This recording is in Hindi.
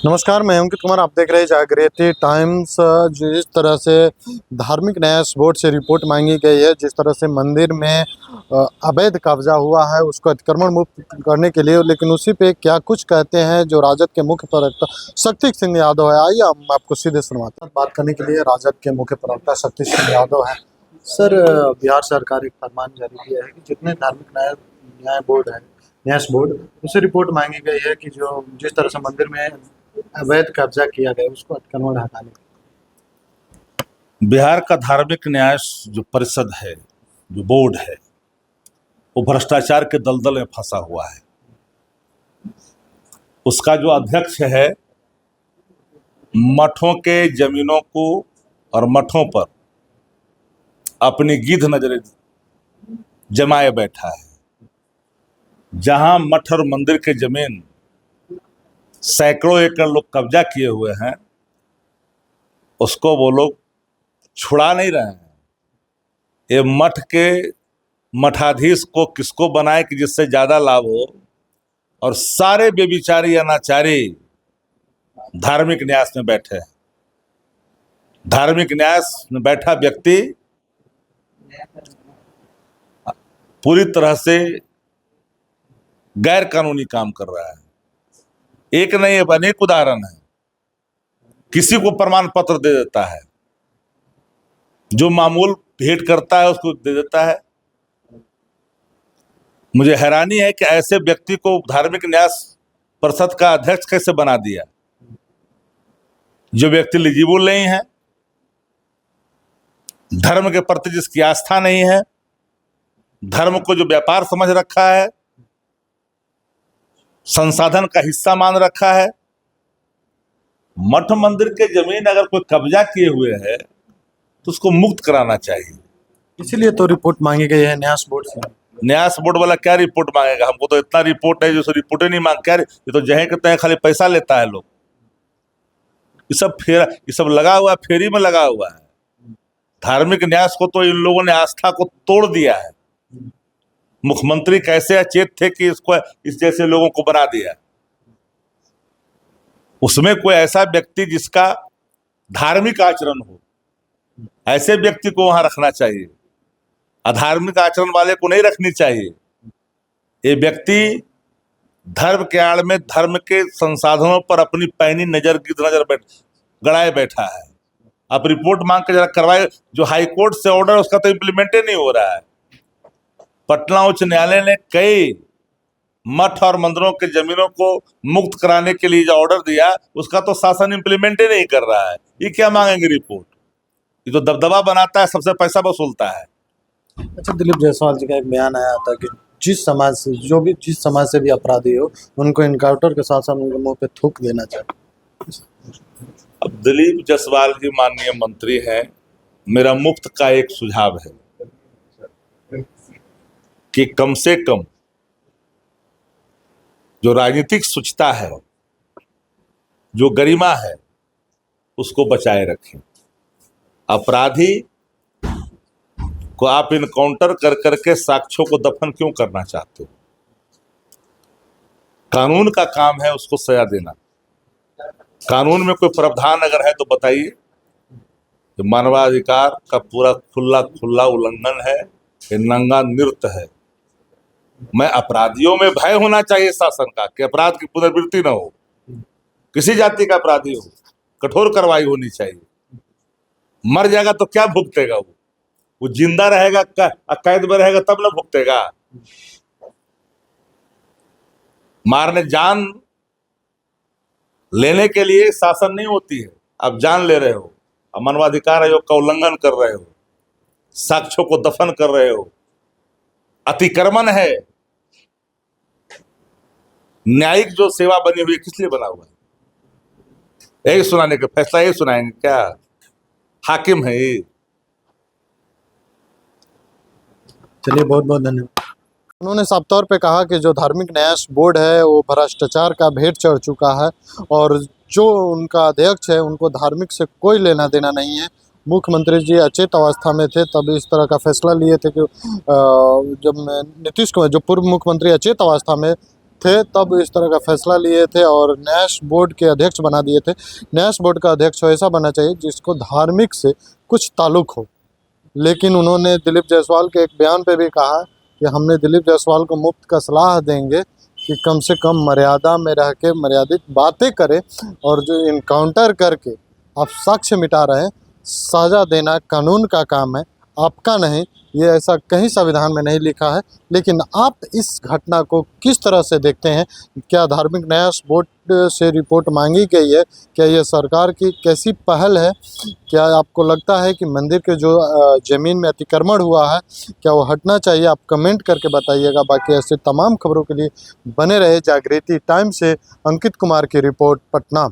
नमस्कार, मैं अंकित कुमार। आप देख रहे हैं जागृति टाइम्स। जिस तरह से धार्मिक न्यास बोर्ड से रिपोर्ट मांगी गई है, जिस तरह से मंदिर में अवैध कब्जा हुआ है उसको अतिक्रमण मुक्त करने के लिए, लेकिन उसी पे क्या कुछ कहते हैं जो राजद के मुख्य प्रवक्ता शक्ति सिंह यादव है। आइए हम आपको सीधे सुनवाते हैं। बात करने के लिए राजद के मुख्य प्रवक्ता शक्ति सिंह यादव है। सर, बिहार सरकार एक फरमान जारी किया है कि जितने धार्मिक न्याय बोर्ड है, न्यास बोर्ड, उससे रिपोर्ट मांगी गई है कि जो जिस तरह से मंदिर में अवैध कब्जा किया गया उसको अतिक्रमण हटाने। बिहार का धार्मिक न्यास जो परिषद है, जो बोर्ड है, वो भ्रष्टाचार के दलदल में फंसा हुआ है। उसका जो अध्यक्ष है, मठों के जमीनों को और मठों पर अपनी गिद्ध नजरें जमाए बैठा है। जहां मठ और मंदिर के जमीन सैकड़ों एकड़ लोग कब्जा किए हुए हैं, उसको वो लोग छुड़ा नहीं रहे हैं। ये मठ के मठाधीश को किसको बनाए कि जिससे ज्यादा लाभ हो, और सारे व्यभिचारी अनाचारी धार्मिक न्यास में बैठे हैं। धार्मिक न्यास में बैठा व्यक्ति पूरी तरह से गैर कानूनी काम कर रहा है। एक नहीं है, अनेक उदाहरण है। किसी को प्रमाण पत्र दे देता है, जो मामूल भेंट करता है उसको दे देता है। मुझे हैरानी है कि ऐसे व्यक्ति को धार्मिक न्यास परिषद का अध्यक्ष कैसे बना दिया, जो व्यक्ति एलिजिबल नहीं है, धर्म के प्रति जिसकी आस्था नहीं है, धर्म को जो व्यापार समझ रखा है, संसाधन का हिस्सा मान रखा है। मठ मंदिर के जमीन अगर कोई कब्जा किए हुए है तो उसको मुक्त कराना चाहिए। इसीलिए तो रिपोर्ट मांगी गई है न्यास बोर्ड से। न्यास बोर्ड वाला क्या रिपोर्ट मांगेगा? हमको तो इतना रिपोर्ट है जो रिपोर्ट ही नहीं मांग। क्या ये तो जहे कहते हैं, खाली पैसा लेता है लोग। ये सब लगा हुआ है, फेरी में लगा हुआ है। धार्मिक न्यास को तो इन लोगों ने आस्था को तोड़ दिया है। मुख्यमंत्री कैसे अचेत थे कि इसको इस जैसे लोगों को बना दिया। उसमें कोई ऐसा व्यक्ति जिसका धार्मिक आचरण हो, ऐसे व्यक्ति को वहां रखना चाहिए। अधार्मिक आचरण वाले को नहीं रखनी चाहिए। ये व्यक्ति धर्म के आड़ में धर्म के संसाधनों पर अपनी पैनी नजर गड़ाए बैठा है। अब रिपोर्ट मांग के जरा करवाए। जो हाई कोर्ट से ऑर्डर उसका तो इम्प्लीमेंट ही नहीं हो रहा है। पटना उच्च न्यायालय ने कई मठ और मंदिरों के जमीनों को मुक्त कराने के लिए जो ऑर्डर दिया, उसका तो शासन इम्प्लीमेंट ही नहीं कर रहा है। ये क्या मांगेंगे रिपोर्ट? ये तो दबदबा बनाता है, सबसे पैसा वसूलता है। अच्छा, दिलीप जायसवाल जी का एक बयान आया था कि जिस समाज से भी अपराधी हो, उनको इनकाउंटर के साथ साथ उनके मुंह पे थूक देना चाहिए। अब दिलीप जायसवाल जी माननीय मंत्री हैं। मेरा मुफ्त का एक सुझाव है कि कम से कम जो राजनीतिक शुचिता है, जो गरिमा है, उसको बचाए रखें। अपराधी को आप इनकाउंटर कर करके साक्ष्यों को दफन क्यों करना चाहते हो? कानून का काम है उसको सजा देना। कानून में कोई प्रावधान अगर है तो बताइए। तो मानवाधिकार का पूरा खुला उल्लंघन है, ये नंगा नृत्य है। मैं अपराधियों में भय होना चाहिए शासन का कि अपराध की पुनरावृत्ति न हो। किसी जाति का अपराधी हो, कठोर कार्रवाई होनी चाहिए। मर जाएगा तो क्या भुगतेगा? वो जिंदा रहेगा, कैद में रहेगा तब न भुगतेगा। मारने जान लेने के लिए शासन नहीं होती है। आप जान ले रहे हो, मानवाधिकार आयोग का उल्लंघन कर रहे हो, साक्ष्यों को दफन कर रहे हो, अतिक्रमण है। न्यायिक जो सेवा बनी हुई है, किस लिए बना हुआ है? यही सुनाने का फैसला यही सुनाएंगे क्या? हाकिम है ये। चलिए, बहुत बहुत धन्यवाद। उन्होंने साफ तौर पे कहा कि जो धार्मिक न्यास बोर्ड है वो भ्रष्टाचार का भेंट चढ़ चुका है, और जो उनका अध्यक्ष है उनको धार्मिक से कोई लेना देना नहीं है। मुख्यमंत्री जी अचेत अवस्था में थे तब इस तरह का फैसला लिए थे कि जब नीतीश कुमार, जो पूर्व मुख्यमंत्री, अचेत अवस्था में थे तब इस तरह का फैसला लिए थे और न्यास बोर्ड के अध्यक्ष बना दिए थे। न्यास बोर्ड का अध्यक्ष ऐसा बनना चाहिए जिसको धार्मिक से कुछ ताल्लुक हो। लेकिन उन्होंने दिलीप जायसवाल के एक बयान पे भी कहा कि हमने दिलीप जायसवाल को मुफ्त का सलाह देंगे कि कम से कम मर्यादा में रह के मर्यादित बातें करें, और जो इनकाउंटर करके आप साक्ष्य मिटा रहे हैं, सजा देना कानून का काम है, आपका नहीं। ये ऐसा कहीं संविधान में नहीं लिखा है। लेकिन आप इस घटना को किस तरह से देखते हैं? क्या धार्मिक न्यास बोर्ड से रिपोर्ट मांगी गई है? क्या ये सरकार की कैसी पहल है? क्या आपको लगता है कि मंदिर के जो ज़मीन में अतिक्रमण हुआ है, क्या वो हटना चाहिए? आप कमेंट करके बताइएगा। बाकी ऐसे तमाम खबरों के लिए बने रहे जागृति टाइम्स से। अंकित कुमार की रिपोर्ट, पटना।